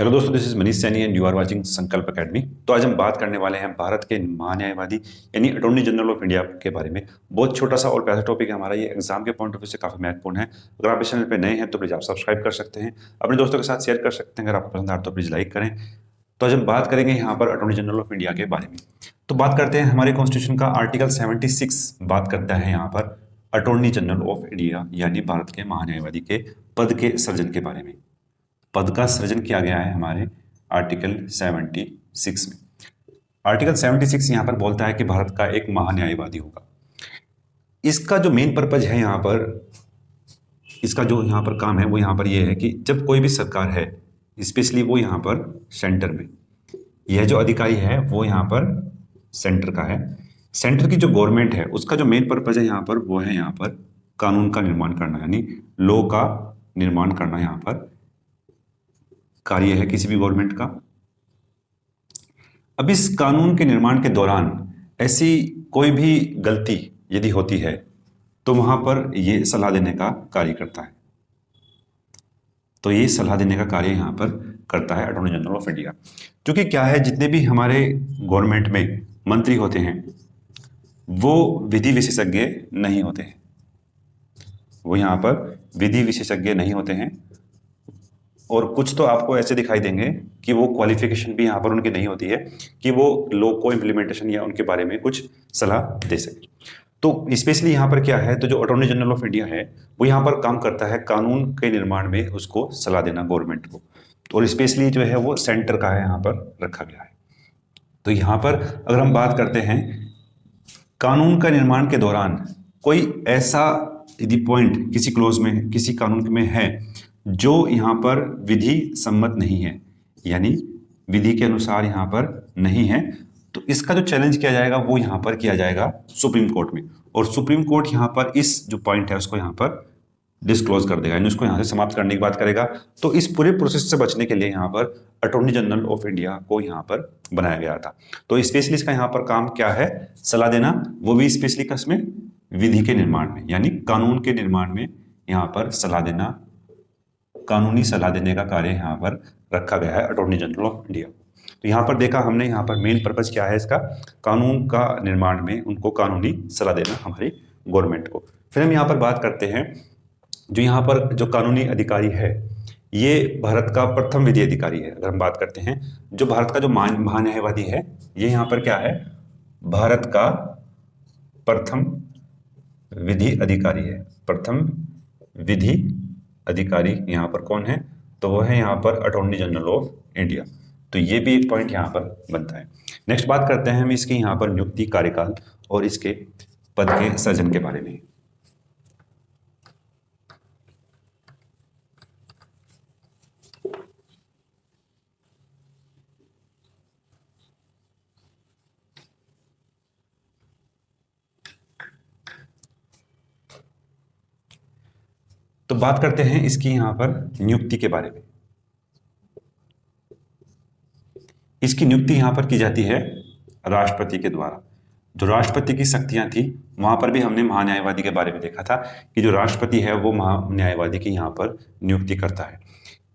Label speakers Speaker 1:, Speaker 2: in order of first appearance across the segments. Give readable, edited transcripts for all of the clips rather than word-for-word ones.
Speaker 1: Hello दोस्तों, this is Manish Saini and you are watching Sankalp Academy. तो आज हम बात करने वाले हैं भारत के महान्यायवादी यानी अटॉर्नी जनरल ऑफ इंडिया के बारे में। बहुत छोटा सा और प्यारा टॉपिक है हमारा। ये एग्जाम के पॉइंट ऑफ व्यू से काफी महत्वपूर्ण है। अगर आप इस चैनल पे नए हैं तो प्लीज आप सब्सक्राइब कर सकते हैं, अपने दोस्तों के साथ शेयर कर सकते हैं। अगर आपको पसंद आए तो प्लीज लाइक करें। तो आज हम बात करेंगे यहाँ पर अटॉर्नी जनरल ऑफ इंडिया के बारे में। तो बात करते हैं हमारे कॉन्स्टिट्यूशन का आर्टिकल 76 बात करता है यहाँ पर अटॉर्नी जनरल ऑफ इंडिया यानी भारत के महान्यायवादी के पद के सृजन के बारे में। पद का सृजन किया गया है हमारे आर्टिकल 76 में। आर्टिकल 76 यहाँ पर बोलता है कि भारत का एक महान्यायवादी होगा। इसका जो मेन पर्पज है यहाँ पर, इसका जो यहाँ पर काम है वो यहाँ पर ये है कि जब कोई भी सरकार है, स्पेशली वो यहाँ पर सेंटर में, यह जो अधिकारी है वो यहाँ पर सेंटर का है। सेंटर की जो गवर्नमेंट है उसका जो मेन पर्पज है यहाँ पर वो है यहाँ पर कानून का निर्माण करना, यानी लॉ का निर्माण करना यहाँ पर कार्य है किसी भी गवर्नमेंट का। अब इस कानून के निर्माण के दौरान ऐसी कोई भी गलती यदि होती है तो वहां पर ये सलाह देने का कार्य करता है। तो ये सलाह देने का कार्य यहां पर करता है अटॉर्नी जनरल ऑफ इंडिया। क्योंकि क्या है, जितने भी हमारे गवर्नमेंट में मंत्री होते हैं वो विधि विशेषज्ञ नहीं होते हैं। वो यहाँ पर विधि विशेषज्ञ नहीं होते हैं, और कुछ तो आपको ऐसे दिखाई देंगे कि वो क्वालिफिकेशन भी यहाँ पर उनकी नहीं होती है कि वो लॉ को इम्प्लीमेंटेशन या उनके बारे में कुछ सलाह दे सके। तो स्पेशली यहाँ पर क्या है, तो जो अटॉर्नी जनरल ऑफ इंडिया है वो यहाँ पर काम करता है कानून के निर्माण में उसको सलाह देना गवर्नमेंट को, और स्पेशली जो है वो सेंटर का है यहाँ पर रखा गया है। तो यहाँ पर अगर हम बात करते हैं कानून का निर्माण के दौरान कोई ऐसा यदि पॉइंट किसी क्लोज में, किसी कानून में है जो यहाँ पर विधि सम्मत नहीं है, यानी विधि के अनुसार यहाँ पर नहीं है, तो इसका जो चैलेंज किया जाएगा वो यहाँ पर किया जाएगा सुप्रीम कोर्ट में। और सुप्रीम कोर्ट यहाँ पर इस जो पॉइंट है उसको यहाँ पर डिस्क्लोज कर देगा, यानी उसको यहाँ से समाप्त करने की बात करेगा। तो इस पूरे प्रोसेस से बचने के लिए यहाँ पर अटॉर्नी जनरल ऑफ इंडिया को यहाँ पर बनाया गया था। तो स्पेशली इसका यहाँ पर काम क्या है, सलाह देना, वो भी स्पेशली किसमें, विधि के निर्माण में, यानी कानून के निर्माण में यहाँ पर सलाह देना, कानूनी सलाह देने का कार्य यहाँ पर रखा गया है अटॉर्नी जनरल ऑफ इंडिया। तो यहाँ पर देखा हमने, यहाँ पर मेन पर्पज क्या है इसका, कानून का निर्माण में उनको कानूनी सलाह देना हमारी गवर्नमेंट को। फिर हम यहाँ पर बात करते हैं जो यहाँ पर जो कानूनी अधिकारी है ये भारत का प्रथम विधि अधिकारी है। अगर हम बात करते हैं जो भारत का जो महान्यायवादी है ये यहाँ पर क्या है, भारत का प्रथम विधि अधिकारी है। प्रथम विधि अधिकारी यहाँ पर कौन है, तो वो है यहाँ पर अटॉर्नी जनरल ऑफ इंडिया। तो ये भी एक पॉइंट यहाँ पर बनता है। नेक्स्ट बात करते हैं हम इसकी यहाँ पर नियुक्ति, कार्यकाल और इसके पद के सृजन के बारे में। तो बात करते हैं इसकी यहाँ पर नियुक्ति के बारे में। इसकी नियुक्ति यहाँ पर की जाती है राष्ट्रपति के द्वारा। जो राष्ट्रपति की शक्तियां थी वहां पर भी हमने महान्यायवादी के बारे में देखा था कि जो राष्ट्रपति है वो महान्यायवादी की यहाँ पर नियुक्ति करता है।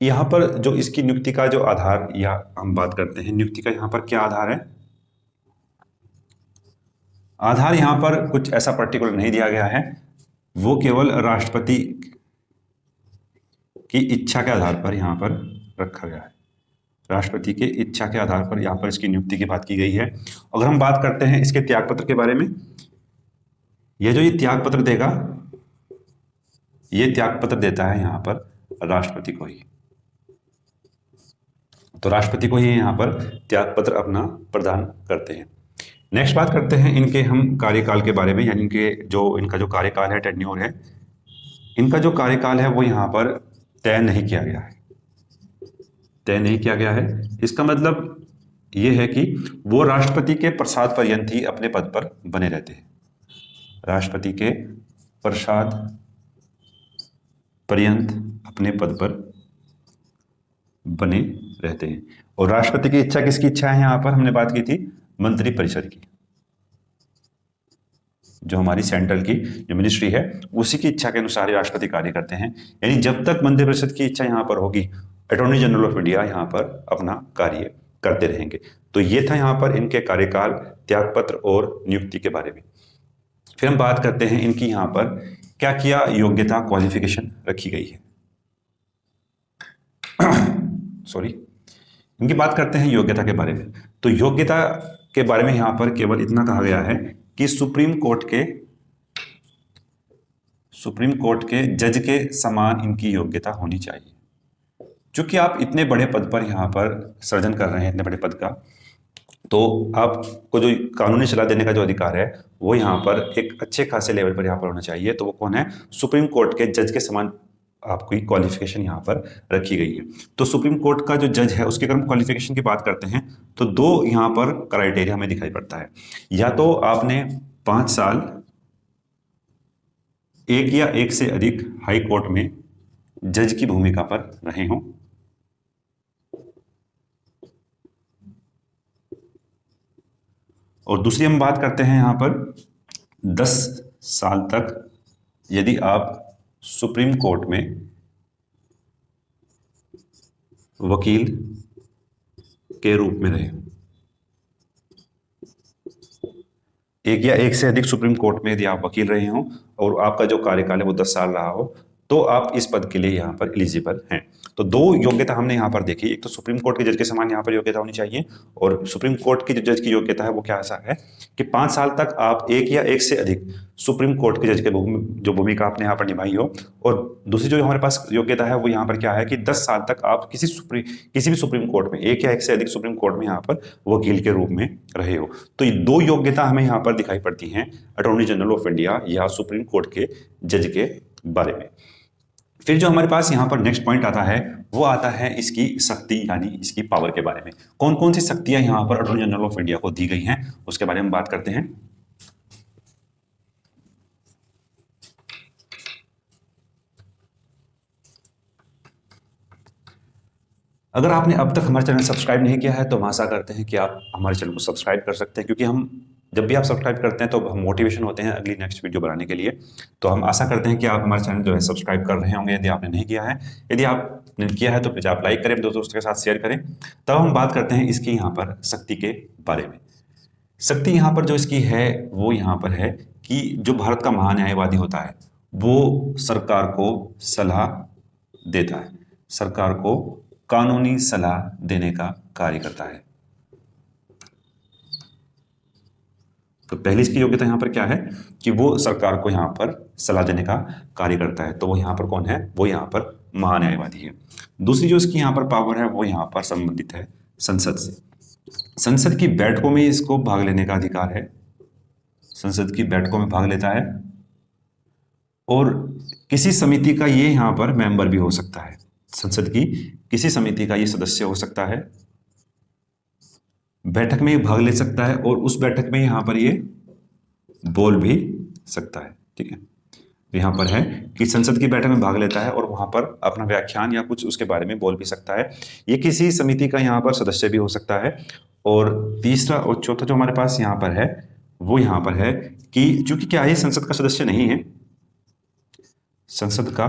Speaker 1: यहाँ पर जो इसकी नियुक्ति का जो आधार, या हम बात करते हैं नियुक्ति का यहाँ पर क्या आधार है, आधार यहाँ पर कुछ ऐसा पर्टिकुलर नहीं दिया गया है, वो केवल राष्ट्रपति की इच्छा के आधार पर यहाँ पर रखा गया है। राष्ट्रपति के इच्छा के आधार पर यहाँ पर इसकी नियुक्ति की बात की गई है। अगर हम बात करते हैं इसके त्यागपत्र के बारे में, यह जो ये त्यागपत्र देगा, ये त्यागपत्र देता है यहाँ पर राष्ट्रपति को ही। तो राष्ट्रपति को ही यहाँ पर त्यागपत्र अपना प्रदान करते हैं। नेक्स्ट बात करते हैं इनके हम कार्यकाल के बारे में, यानी इनका जो कार्यकाल है, टेन्योर है, इनका जो कार्यकाल है वो यहाँ पर तय नहीं किया गया है। तय नहीं किया गया है, इसका मतलब ये है कि वो राष्ट्रपति के प्रसाद पर्यंत ही अपने पद पर बने रहते हैं। राष्ट्रपति के प्रसाद पर्यंत अपने पद पर बने रहते हैं। और राष्ट्रपति की इच्छा किसकी इच्छा है, यहाँ पर हमने बात की थी मंत्री परिषद की, जो हमारी सेंट्रल की जो मिनिस्ट्री है उसी की इच्छा के अनुसार राष्ट्रपति कार्य करते हैं। यानी जब तक मंत्रिपरिषद की इच्छा यहाँ पर होगी अटॉर्नी जनरल ऑफ इंडिया यहाँ पर अपना कार्य करते रहेंगे। तो ये था यहाँ पर इनके कार्यकाल, त्यागपत्र और नियुक्ति के बारे में। फिर हम बात करते हैं इनकी यहाँ पर क्या क्या योग्यता, क्वालिफिकेशन रखी गई है। सॉरी, इनकी बात करते हैं योग्यता के बारे में। तो योग्यता के बारे में यहाँ पर केवल इतना कहा गया है कि सुप्रीम कोर्ट के जज के समान इनकी योग्यता होनी चाहिए। चूंकि आप इतने बड़े पद पर यहाँ पर सृजन कर रहे हैं, इतने बड़े पद का, तो आपको जो कानूनी सलाह देने का जो अधिकार है वो यहाँ पर एक अच्छे खासे लेवल पर यहाँ पर होना चाहिए। तो वो कौन है? सुप्रीम कोर्ट के जज के समान आपकी क्वालिफिकेशन यहाँ पर रखी गई है। तो सुप्रीम कोर्ट का जो जज है उसके अगर हम क्वालिफिकेशन की बात करते हैं तो दो यहाँ पर क्राइटेरिया हमें दिखाई पड़ता है। या तो आपने 5 साल एक या एक से अधिक हाई कोर्ट में जज की भूमिका पर रहे हों, और दूसरी हम बात करते हैं यहाँ पर 10 साल तक यदि आप सुप्रीम कोर्ट में वकील के रूप में रहे। एक या एक से अधिक सुप्रीम कोर्ट में यदि आप वकील रहे हों और आपका जो कार्यकाल है वो 10 साल रहा हो, तो आप इस पद के लिए यहाँ पर एलिजिबल हैं। तो दो योग्यता हमने यहाँ पर देखी। एक तो सुप्रीम कोर्ट के जज के समान यहाँ पर योग्यता होनी चाहिए, और सुप्रीम कोर्ट की जो जज की योग्यता है वो क्या ऐसा है कि 5 साल तक आप एक या एक से अधिक सुप्रीम कोर्ट के जज के जो भूमिका आपने यहाँ पर निभाई हो। और दूसरी जो हमारे पास योग्यता है वो यहाँ पर क्या है कि 10 साल तक आप किसी भी सुप्रीम कोर्ट में, एक या एक से अधिक सुप्रीम कोर्ट में यहाँ पर वकील के रूप में रहे हो। तो ये दो योग्यता हमें यहाँ पर दिखाई पड़ती हैं अटॉर्नी जनरल ऑफ इंडिया या सुप्रीम कोर्ट के जज के बारे में। फिर जो हमारे पास यहाँ पर नेक्स्ट पॉइंट आता है वो आता है इसकी शक्ति यानी इसकी पावर के बारे में। कौन कौन सी शक्तियां यहाँ पर अटॉर्नी जनरल ऑफ इंडिया को दी गई हैं उसके बारे में बात करते हैं। अगर आपने अब तक हमारे चैनल सब्सक्राइब नहीं किया है तो हम आशा करते हैं कि आप हमारे चैनल को सब्सक्राइब कर सकते हैं, क्योंकि हम जब भी आप सब्सक्राइब करते हैं तो हम मोटिवेशन होते हैं अगली नेक्स्ट वीडियो बनाने के लिए। तो हम आशा करते हैं कि आप हमारे चैनल जो है सब्सक्राइब कर रहे होंगे यदि आपने नहीं किया है। यदि आपने किया है तो प्लीज़ आप लाइक करें, दोस्तों के साथ शेयर करें। तब हम बात करते हैं इसकी यहाँ पर शक्ति के बारे में। शक्ति यहाँ पर जो इसकी है वो यहाँ पर है कि जो भारत का महान्यायवादी होता है वो सरकार को सलाह देता है, सरकार को कानूनी सलाह देने का कार्य करता है। तो पहली इसकी योग्यता यहाँ पर क्या है कि वो सरकार को यहाँ पर सलाह देने का कार्य करता है। तो वो यहाँ पर कौन है? वो यहाँ पर महान्यायवादी है। दूसरी जो इसकी यहाँ पर पावर है वो यहाँ पर संबंधित है संसद से। संसद की बैठकों में इसको भाग लेने का अधिकार है, संसद की बैठकों में भाग लेता है, और किसी समिति का ये यहाँ पर मेंबर भी हो सकता है। संसद की किसी समिति का ये सदस्य हो सकता है, बैठक में भाग ले सकता है, और उस बैठक में यहाँ पर ये बोल भी सकता है। ठीक है, तो यहाँ पर है कि संसद की बैठक में भाग लेता है और वहाँ पर अपना व्याख्यान या कुछ उसके बारे में बोल भी सकता है। ये किसी समिति का यहाँ पर सदस्य भी हो सकता है। और तीसरा और चौथा जो हमारे पास यहाँ पर है वो यहाँ पर है कि चूंकि क्या है संसद का सदस्य नहीं है, संसद का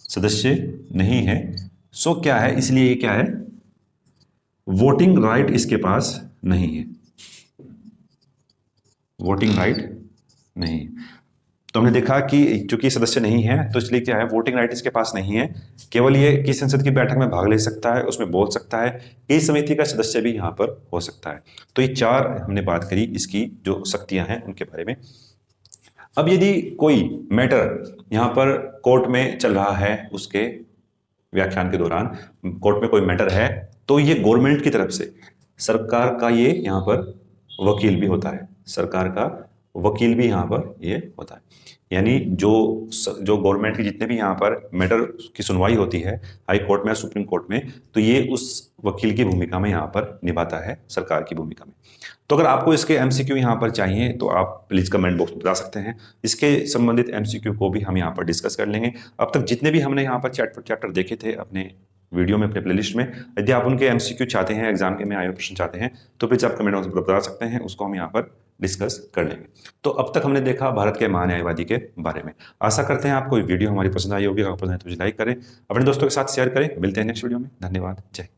Speaker 1: सदस्य नहीं है, सो क्या है, इसलिए ये क्या है, वोटिंग राइट इसके पास नहीं है, वोटिंग राइट नहीं है। तो हमने देखा कि चूंकि सदस्य नहीं है तो इसलिए क्या है, वोटिंग राइट इसके पास नहीं है। केवल ये किस संसद की बैठक में भाग ले सकता है, उसमें बोल सकता है, इस समिति का सदस्य भी यहाँ पर हो सकता है। तो ये 4 हमने बात करी इसकी जो शक्तियां हैं उनके बारे में। अब यदि कोई मैटर यहाँ पर कोर्ट में चल रहा है, उसके व्याख्यान के दौरान कोर्ट में कोई मैटर है, तो ये गवर्नमेंट की तरफ से सरकार का ये यहाँ पर वकील भी होता है, सरकार का वकील भी यहाँ पर ये होता है। यानी जो गवर्नमेंट के जितने भी यहाँ पर मैटर की सुनवाई होती है हाई कोर्ट में या सुप्रीम कोर्ट में, तो ये उस वकील की भूमिका में यहाँ पर निभाता है, सरकार की भूमिका में। तो अगर आपको इसके एमसीक्यू यहाँ पर चाहिए तो आप प्लीज़ कमेंट बॉक्स में बता सकते हैं। इसके संबंधित एमसीक्यू को भी हम यहाँ पर डिस्कस कर लेंगे। अब तक जितने भी हमने यहाँ पर चैप्टर देखे थे अपने वीडियो में अपने प्लेलिस्ट में। यदि आप उनके एमसीक्यू चाहते हैं, एग्जाम के में आए हुए प्रश्न चाहते हैं, तो प्लीज आप कमेंट बॉक्स में बता सकते हैं, उसको हम यहाँ पर डिस्कस कर लेंगे। तो अब तक हमने देखा भारत के महान न्यायवादी के बारे में। आशा करते हैं आपको वीडियो हमारी पसंद आई होगी। अगर पसंद है तो लाइक करें, अपने दोस्तों के साथ शेयर करें। मिलते हैं नेक्स्ट वीडियो में। धन्यवाद। जय